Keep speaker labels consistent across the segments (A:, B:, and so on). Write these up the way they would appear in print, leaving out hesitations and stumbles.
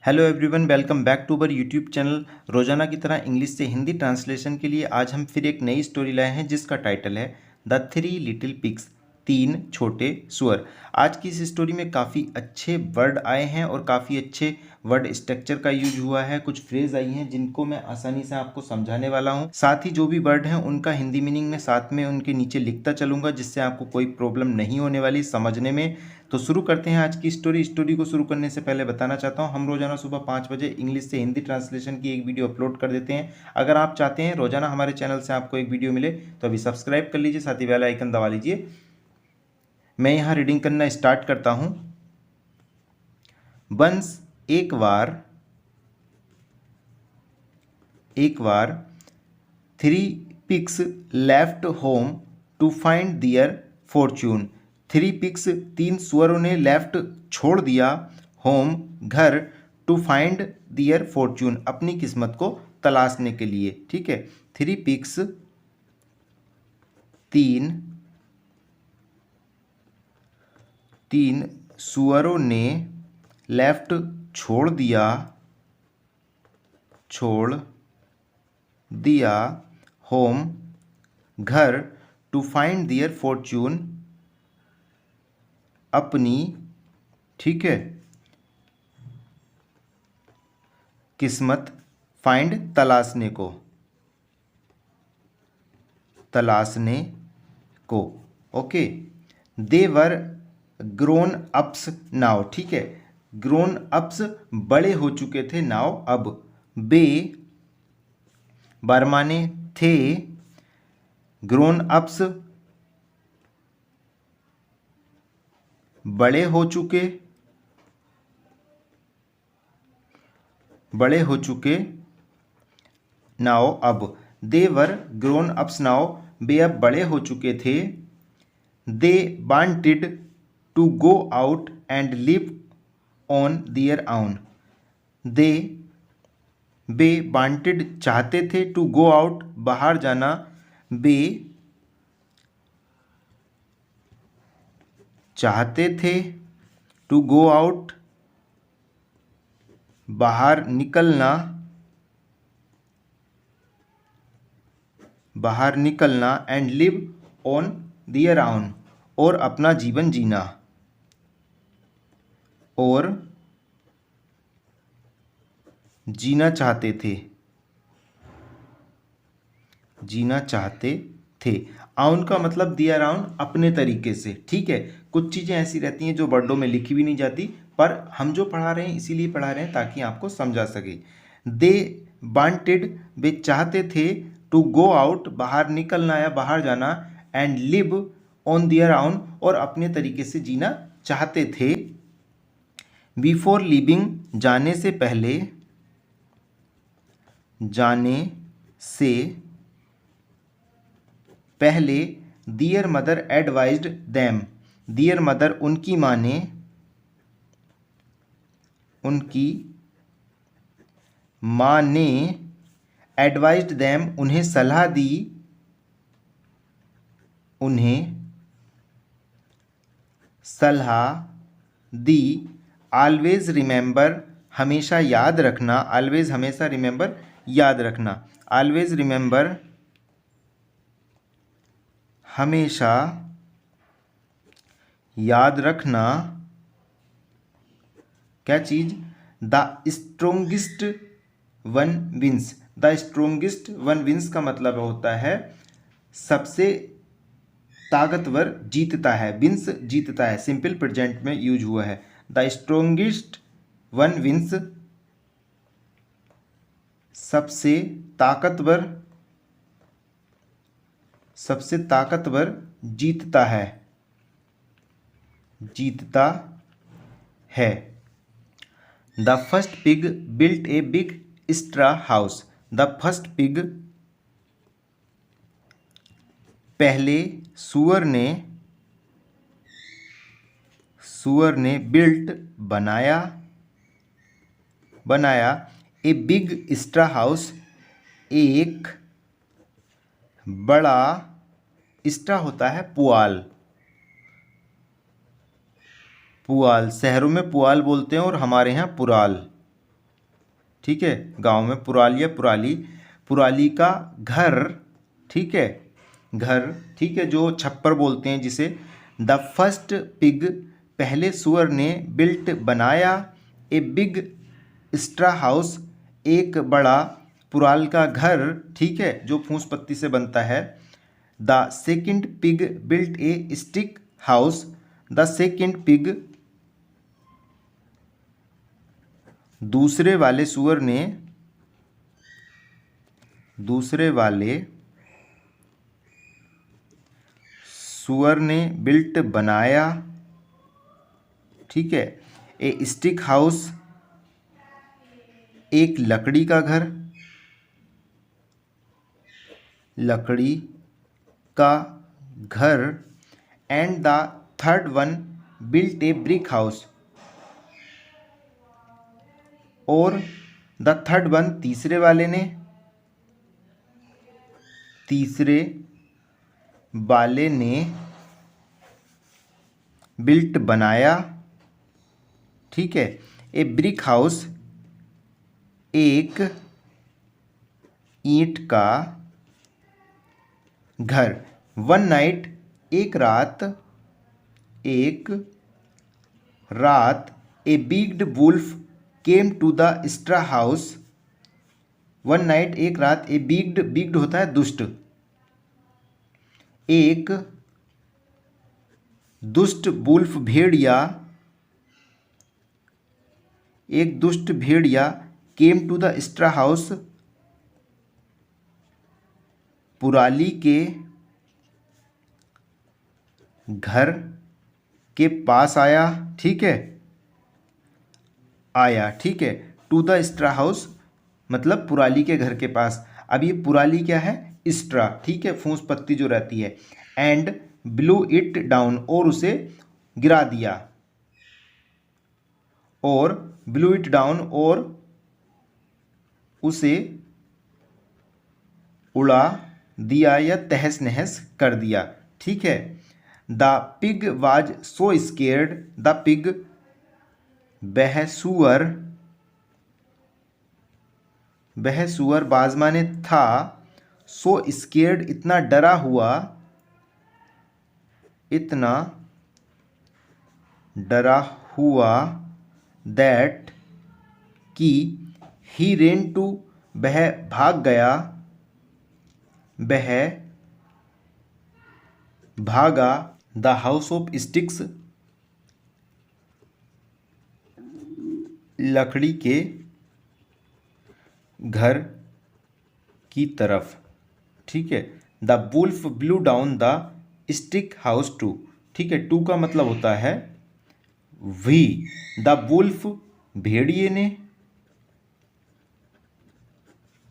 A: Hello everyone, welcome back to our YouTube channel. रोजाना की तरह इंग्लिश से हिंदी ट्रांसलेशन के लिए आज हम फिर एक नई स्टोरी लाए हैं जिसका टाइटल है द थ्री लिटिल पिग्स, तीन छोटे सुअर। आज की इस स्टोरी में काफ़ी अच्छे वर्ड आए हैं और काफ़ी अच्छे वर्ड स्ट्रक्चर का यूज हुआ है। कुछ फ्रेज आई हैं जिनको मैं आसानी से आपको समझाने वाला हूं। साथ ही जो भी वर्ड हैं उनका हिंदी मीनिंग में साथ में उनके नीचे लिखता चलूंगा, जिससे आपको कोई प्रॉब्लम नहीं होने वाली समझने में। तो शुरू करते हैं आज की स्टोरी को शुरू करने से पहले बताना चाहता हूं, हम रोजाना सुबह 5 बजे इंग्लिश से हिंदी ट्रांसलेशन की एक वीडियो अपलोड कर देते हैं। अगर आप चाहते हैं रोजाना हमारे चैनल से आपको एक वीडियो मिले तो अभी सब्सक्राइब कर लीजिए, साथ ही बेल आइकन दबा लीजिए। मैं यहाँ रीडिंग करना स्टार्ट करता हूँ। वंस एक बार three pigs left home to find their fortune. Three pigs, तीन सुअरों ने लेफ्ट छोड़ दिया होम घर, टू फाइंड दियर फॉर्च्यून अपनी किस्मत को तलाशने के लिए। ठीक है, थ्री पिग्स तीन सुअरों ने लेफ्ट छोड़ दिया होम घर, टू फाइंड दियर फॉर्च्यून अपनी, ठीक है, किस्मत, फाइंड तलाशने को। Okay, they were grown ups now. ठीक है, ग्रोन अप्स बड़े हो चुके थे, नाउ अब। बे बरमाने थे, ग्रोन अप्स बड़े हो चुके नाउ अब। They were grown ups now, वे अब बड़े हो चुके थे। They wanted to go out and live on their own. वे वांटेड चाहते थे, टू गो आउट बाहर जाना, वे चाहते थे, टू गो आउट बाहर निकलना, and live on their own और अपना जीवन जीना, और जीना चाहते थे। आउन का मतलब दियर आउन, अपने तरीके से। ठीक है, कुछ चीज़ें ऐसी रहती हैं जो वर्डों में लिखी भी नहीं जाती, पर हम जो पढ़ा रहे हैं इसीलिए पढ़ा रहे हैं ताकि आपको समझा सके। दे वांटेड, वे चाहते थे, टू गो आउट बाहर निकलना या बाहर जाना, एंड लिव ऑन दियर आउन और अपने तरीके से जीना चाहते थे। बिफोर लिविंग, जाने से पहले दियर मदर एडवाइज्ड देम। दियर मदर, उनकी माँ ने एडवाइज्ड देम, उन्हें सलाह दी। ऑलवेज रिमेंबर, हमेशा याद रखना। ऑलवेज, हमेशा, रिमेंबर, याद रखना। ऑलवेज रिमेंबर, हमेशा याद रखना। क्या चीज? The strongest one wins. The strongest one wins का मतलब होता है सबसे ताकतवर जीतता है। विंस जीतता है, सिंपल प्रेजेंट में यूज हुआ है। द स्ट्रोंगेस्ट वन विंस, सबसे ताकतवर जीतता है। The first pig built a big straw house. The first pig, पहले सुअर ने बिल्ट बनाया ए बिग स्ट्रा हाउस, एक बड़ा, स्ट्रा होता है पुआल। शहरों में पुआल बोलते हैं और हमारे यहाँ पुराल। ठीक है, गांव में पुराल या पुराली, पुराली का घर, ठीक है, घर, ठीक है, जो छप्पर बोलते हैं जिसे। द फर्स्ट पिग, पहले सुअर ने, बिल्ट बनाया, ए बिग स्ट्रा हाउस, एक बड़ा पुराल का घर, ठीक है, जो फूस पत्ती से बनता है। The second pig built A stick house, the second pig, दूसरे वाले सुअर ने, दूसरे वाले सुअर ने बिल्ट बनाया, ठीक है, ए स्टिक हाउस, एक लकड़ी का घर, लकड़ी का घर। And the third one built A brick house, और द थर्ड वन, तीसरे वाले ने, तीसरे वाले ने बिल्ट बनाया, ठीक है, ए ब्रिक हाउस, एक ईंट का घर। वन नाइट, एक रात, एक रात, a big bad wolf came to the straw house. One night, एक रात, ए बिग्ड, बिग्ड होता है दुष्ट, एक दुष्ट वुल्फ भेड़िया, एक दुष्ट भेड़िया, came to the straw house, पुराली के घर के पास आया, ठीक है, आया, ठीक है। टू द स्ट्रा हाउस मतलब पुराली के घर के पास। अब ये पुराली क्या है? स्ट्रा, ठीक है, फूस पत्ती जो रहती है। एंड ब्लू इट डाउन, और उसे गिरा दिया, और ब्लू इट डाउन, और उसे उड़ा दिया या तहस नहस कर दिया, ठीक है। The pig was so scared, the pig वह सुअर, वह सुअर बाज माने था, सो स्केर्ड इतना डरा हुआ, इतना डरा हुआ, दैट कि ही रेन टू, वह भाग गया, वह भागा, द हाउस ऑफ स्टिक्स, लकड़ी के घर की तरफ, ठीक है। The wolf blew down the stick house too, ठीक है, टू का मतलब होता है वी। द वुल्फ भेड़िए ने,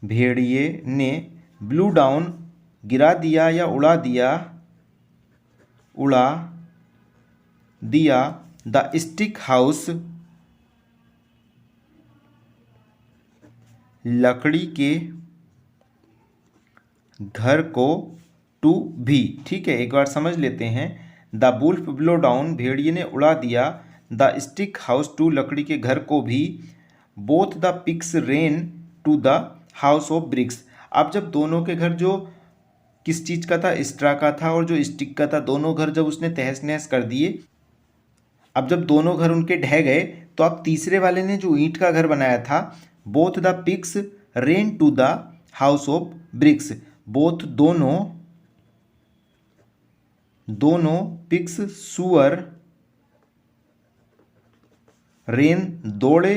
A: भेड़िए ने, ब्लू डाउन गिरा दिया या उड़ा दिया, उड़ा दिया, द स्टिक हाउस लकड़ी के घर को, टू भी, ठीक है, एक बार समझ लेते हैं। द वुल्फ ब्लो डाउन, भेड़िए ने उड़ा दिया, द स्टिक हाउस टू, लकड़ी के घर को भी, both the pigs ran to the house of bricks. अब जब दोनों के घर जो किस चीज़ का था, स्ट्रा का था, और जो स्टिक का था, दोनों घर जब उसने तहस नहस कर दिए, अब जब दोनों घर उनके ढह गए, तो अब तीसरे वाले ने जो ईंट का घर बनाया था, both the pigs ran to the house of bricks, both दोनों, दोनों पिग्स सुअर, रेन दौड़े,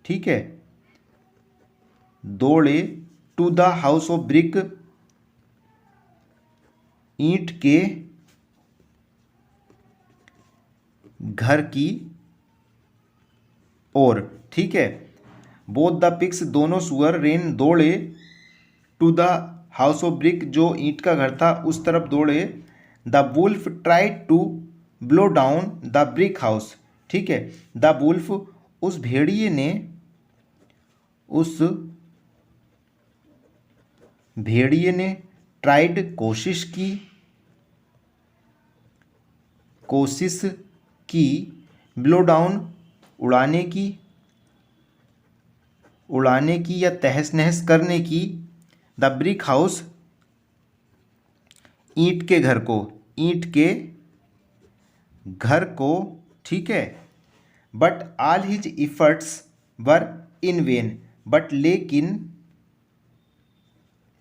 A: ठीक है, दौड़े, to the house of brick, ईंट के घर की ओर, ठीक है। बोथ द पिग्स, दोनों सुअर, रेन दौड़े, to the house of brick, जो ईंट का घर था उस तरफ दौड़े। The wolf tried to blow down the brick house, ठीक है। द वुल्फ, उस भेड़िए ने, उस भेड़िए ने, ट्राइड कोशिश की, कोशिश की, ब्लो डाउन उड़ाने की, उड़ाने की या तहस नहस करने की, द ब्रिक हाउस ईंट के घर को, ईंट के घर को, ठीक है। But all his efforts were in when, but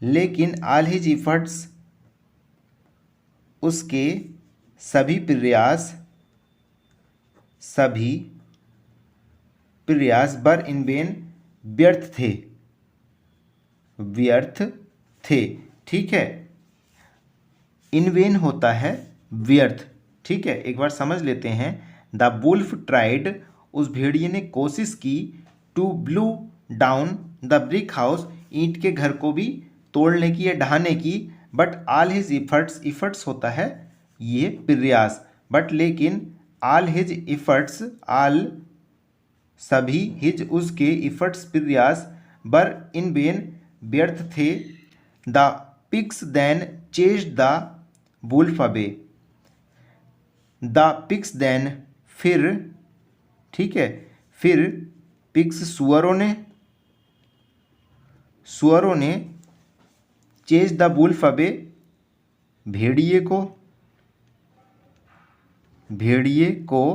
A: लेकिन ऑल हिज इफर्ट्स, उसके सभी प्रयास बर इन वेन, व्यर्थ थे, ठीक है। इन वेन होता है व्यर्थ, ठीक है। एक बार समझ लेते हैं। द वुल्फ ट्राइड, उस भेड़िए ने कोशिश की, to blew down the brick house, ईंट के घर को भी तोड़ने की या ढहाने की। बट ऑल हिज इफर्ट्स होता है ये प्रयास, बट लेकिन ऑल हिज इफर्ट्स, ऑल सभी, हिज उसके, इफर्ट्स प्रयास, बर इन वेन व्यर्थ थे। The pigs then chased the wolf away, the pigs then फिर, ठीक है, फिर पिग्स सुअरों ने चेज द वुल्फ अवे, भेड़िए को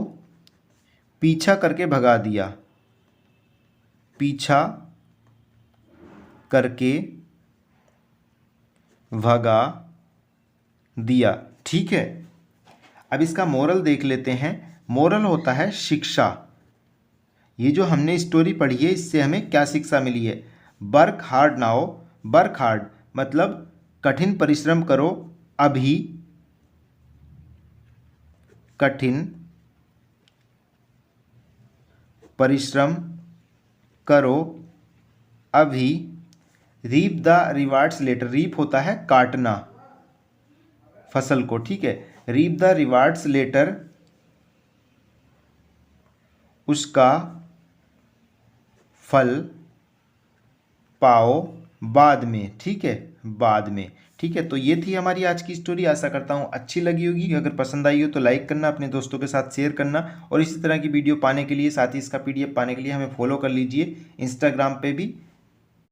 A: पीछा करके भगा दिया, ठीक है। अब इसका मोरल देख लेते हैं। मोरल होता है शिक्षा। ये जो हमने स्टोरी पढ़ी है इससे हमें क्या शिक्षा मिली है। Work hard now, work hard मतलब कठिन परिश्रम करो अभी, कठिन परिश्रम करो अभी। Reap the rewards later, reap होता है काटना फसल को, ठीक है। रीप द रिवार्ड्स लेटर, उसका फल पाओ बाद में, ठीक है, बाद में, ठीक है। तो ये थी हमारी आज की स्टोरी। आशा करता हूँ अच्छी लगी होगी। अगर पसंद आई हो तो लाइक करना, अपने दोस्तों के साथ शेयर करना, और इसी तरह की वीडियो पाने के लिए, साथ ही इसका PDF पाने के लिए हमें फॉलो कर लीजिए इंस्टाग्राम पे भी।